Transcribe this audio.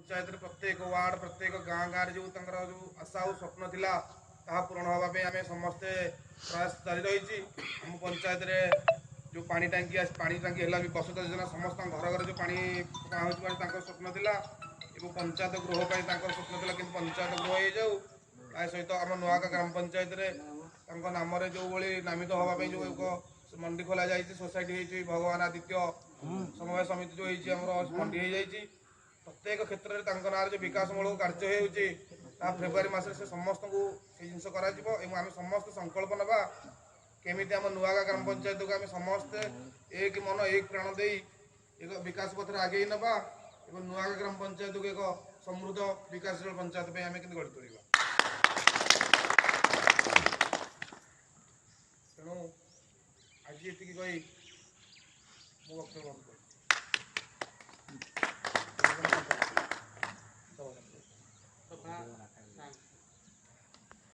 पंचायत प्रत्येक वार्ड प्रत्येक गाँ गाँव जो जो आशा और स्वप्न थिला ताहा पूरण होगा आम समस्ते प्रयास जारी रही। आम पंचायत जो पानी टांकी है भी वसुधा योजना समस्त घर घर जो पानी पका हो स्वप्न थिला एवं पंचायत गृह स्वप्न थिला कि पंचायत गृह हो जाऊ ता सहित आम नुआका ग्राम पंचायत नाम जो भाई नामित होगापी जो एक मंडी खोल जाए सोसाइटी भगवान आदित्य समवाय समिति जो होम मंडी हो जाए प्रत्येक क्षेत्र में ना जो विकासमूलक कार्य हो फेब्रुआरी मस से समस्त को जिन आम समस्त संकल्प नवा केमी आम नुआगा ग्राम पंचायत को आम समस्ते एक मन एक प्राण दे एक विकास पथ आगे नवा और नुआगा ग्राम पंचायत को एक समृद्ध विकासशील पंचायत आम के गढ़ी तोड़ा तेणु आज ये कही मो वक्तव्य बंद कर।